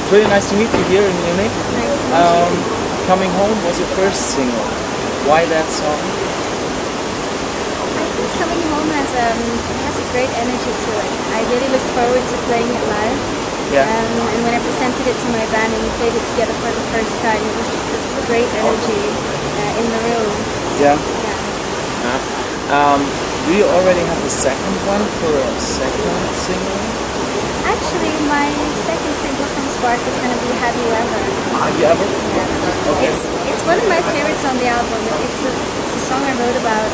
It's really nice to meet you here in Munich. Nice to meet you. Coming Home was your first single. Why that song? I think Coming Home has a great energy to it. I really look forward to playing it live. Yeah. And when I presented it to my band and we played it together for the first time, it was just this great energy in the room. Yeah. Yeah. Do you already have a second one for a second single? Actually, my second single from Spark is going to be Have You Ever? Have You Ever? Yeah. Okay. It's one of my favorites on the album. It's a song I wrote about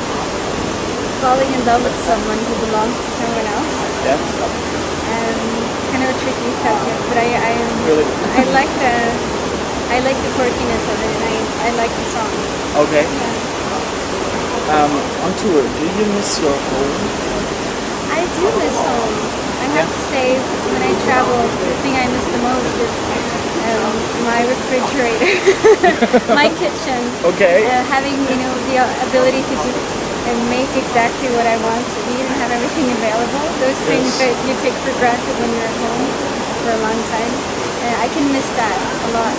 falling in love with someone who belongs to someone else. Yeah. It's kind of a tricky subject, but Really? I like the quirkiness of it, and I like the song. Okay. Yeah. On tour, do you miss your home? I do miss home. I have to say, when I travel, the thing I miss the most is my refrigerator, my kitchen. Okay. Having the ability to just make exactly what I want to eat and have everything available. Those things that you take for granted when you're at home for a long time. I can miss that a lot.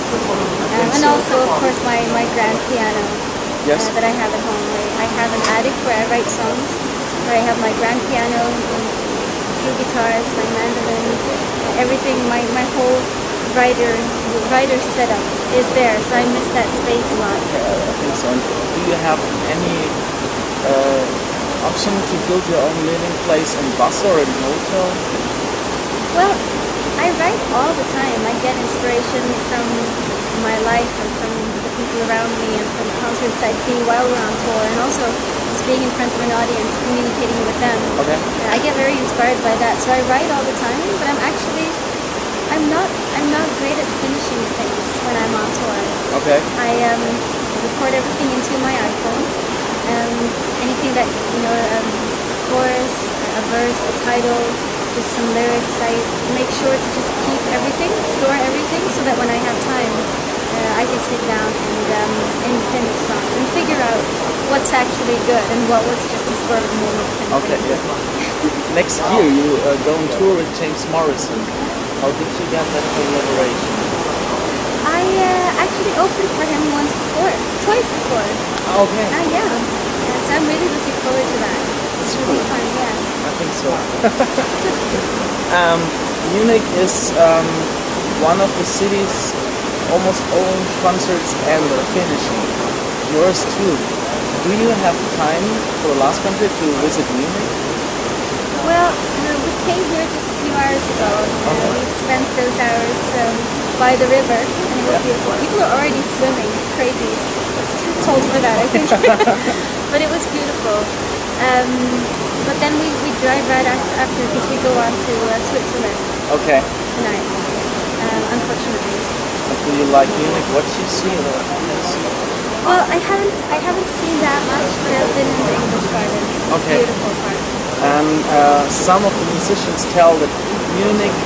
And also, of course, my grand piano. Yes. That I have at home. I have an attic where I write songs, where I have my grand piano, a few guitars, my mandolin, everything, my whole writer setup is there, so I miss that space a lot. I think so. And do you have any option to build your own living place in bus or in hotel? Well, I write all the time. I get inspiration from my life and from the people around me and from concerts I see while we're on tour, and also just being in front of an audience, communicating with them. Okay. I get very inspired by that, so I write all the time. But I'm not great at finishing things when I'm on tour. Okay. I record everything into my iPhone. Anything that a chorus, a verse, a title, just some lyrics. I make sure to just keep everything, store everything, so that when I have time, I can sit down and finish songs and figure out what's actually good and what was just a spur of the moment. Okay, yeah. Next year you go on tour with James Morrison. How did you get that collaboration? I actually opened for him twice before. Okay. Yeah. So I'm really looking forward to that. It's really fun, yeah. I think so. Munich is one of the city's almost all concerts end or finishing. Yours too. Do you have time for the last concert to visit Munich? Well, we came here just a few hours ago. We spent those hours by the river, and it was beautiful. People are already swimming. It's crazy. It's too cold for that, I think. But it was beautiful. But then we drive right after, because we go on to Switzerland. Okay. Tonight, unfortunately. Do you like Munich? What you see? Well, I haven't seen that much, but I've been in the English Garden. Okay. Beautiful park. And some of the musicians tell that Munich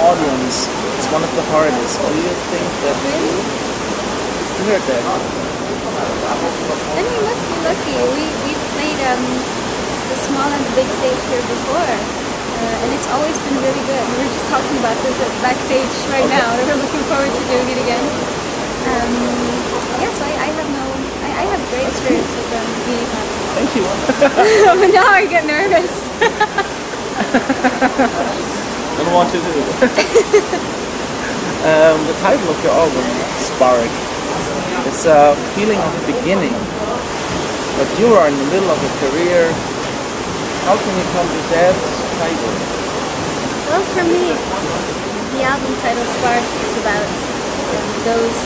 audience is one of the hardest. Do you think that? Really? You heard that? Then we must be lucky. We've played the small and the big stage here before, and it's always been really good. We were just talking about this at backstage right now. We're looking forward to doing it again. So I have great experience with Munich. Thank you. But now I get nervous. Don't want to do it. The title of your album, Spark, it's a feeling of the beginning. But you are in the middle of a career. How can you come to that title? Well, for me, the album title Spark is about those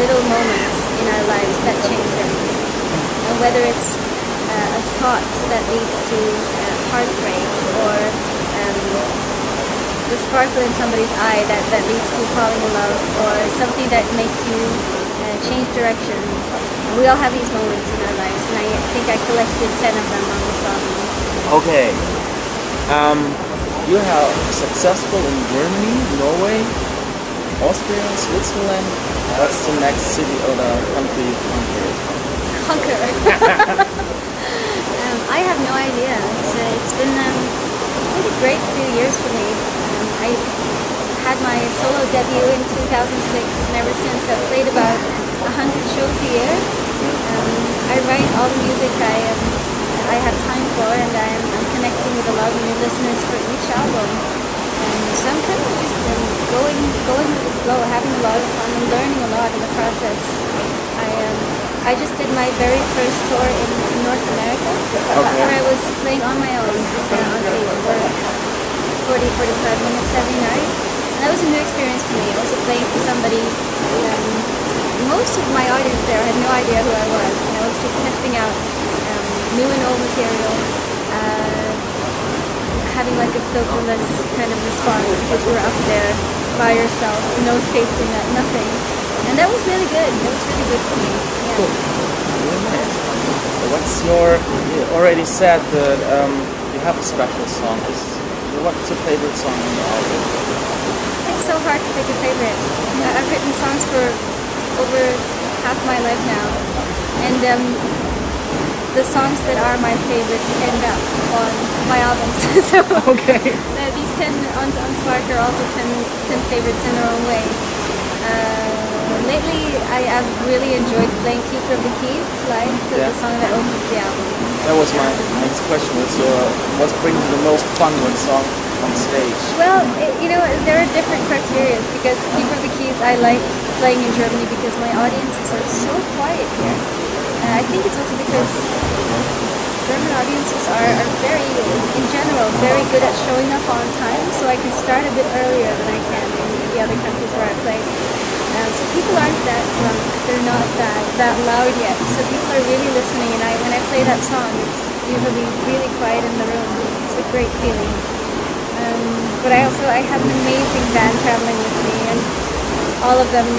little moments in our lives that change everything. And whether it's a thought that leads to heartbreak, or the sparkle in somebody's eye that leads to falling in love, or something that makes you change direction. We all have these moments in our lives, and I think I collected 10 of them on this album. Okay. You are successful in Germany, Norway, Austria, Switzerland. What's the next city or the country you conquer? I have no idea. It's been a great few years for me. I had my solo debut in 2006, and ever since I've played about 100 shows a year. I write all the music I have time for, and I'm connecting with a lot of new listeners for each album. So I'm kind of just going with the flow, having a lot of fun and learning a lot in the process. I just did my very first tour in North America, where I was playing on my own on stage for 40-45 minutes every night. And that was a new experience for me. Also playing for somebody. Most of my audience there had no idea who I was. And I was just testing out new and old material, having like a filterless kind of response because you were up there by yourself, no safety net, nothing. And that was really good. That was really good for me. Yeah. Cool. Really nice. You already said that you have a special song. What's your favorite song on the album? It's so hard to pick a favorite. I've written songs for over half my life now. And the songs that are my favorites end up on my albums. So okay. These 10 on Spark are also 10 favorites in their own way. Lately, I've really enjoyed playing Keeper of the Keys live, the song that opens the album. That was my next question. What's bringing you the most fun when song on stage? Well, there are different criteria because Keeper of the Keys I like playing in Germany because my audiences are so quiet here. I think it's also because German audiences are very, in general, very good at showing up on time, so I can start a bit earlier than I can in the other countries where I play. So people aren't that drunk, they're not that loud yet, so people are really listening, and when I play that song, it's usually really quiet in the room. It's a great feeling. But I have an amazing band traveling with me, and all of them,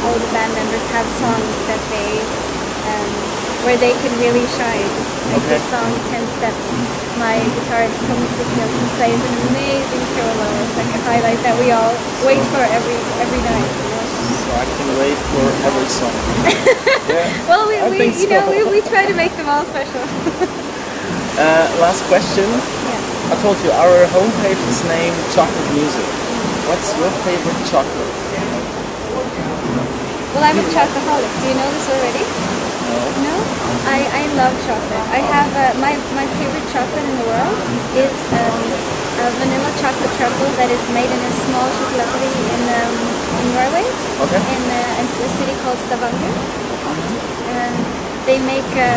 all the band members have songs that where they can really shine. Like this song, 10 Steps, my guitarist Tommy Christiansen plays an amazing solo. It's like a highlight that we all wait for every night. So I can wait for every song. Well, we try to make them all special. Last question. Yeah. I told you our homepage is named Chocolate Music. What's your favorite chocolate? Well, I'm a chocoholic. Do you know this already? No? I love chocolate. I have my favorite chocolate in the world is a vanilla chocolate truffle that is made in a small chocolaterie in Norway, in a city called Stavanger. And they make a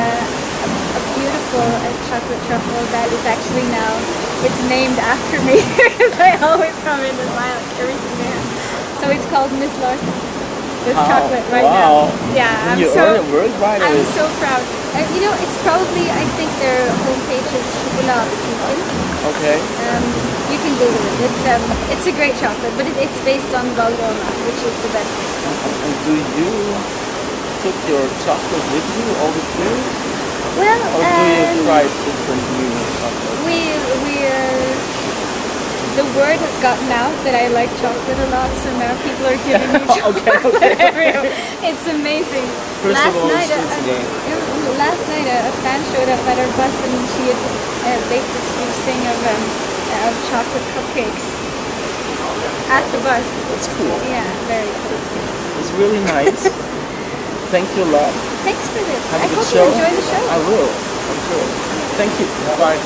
beautiful chocolate truffle that is actually now, it's named after me because I always come in and buy like everything there. So it's called Miss Larsen. This chocolate right now. Yeah, I'm so proud. It's probably, I think their homepage is Chocoladepiken. Okay. You can Google it. It's a great chocolate, but it's based on Valrhona, which is the best. And do you took your chocolate with you all the time? Well, or do you try different new chocolate? The word has gotten out that I like chocolate a lot, so now people are giving me chocolate everywhere. It's amazing. Last night a fan showed up at our bus and she had baked this huge thing of chocolate cupcakes at the bus. That's cool. Yeah, very cool. It's really nice. Thank you a lot. Thanks for this. Have a good hope show. you enjoy the show. I will. I'm sure. Thank you. Bye.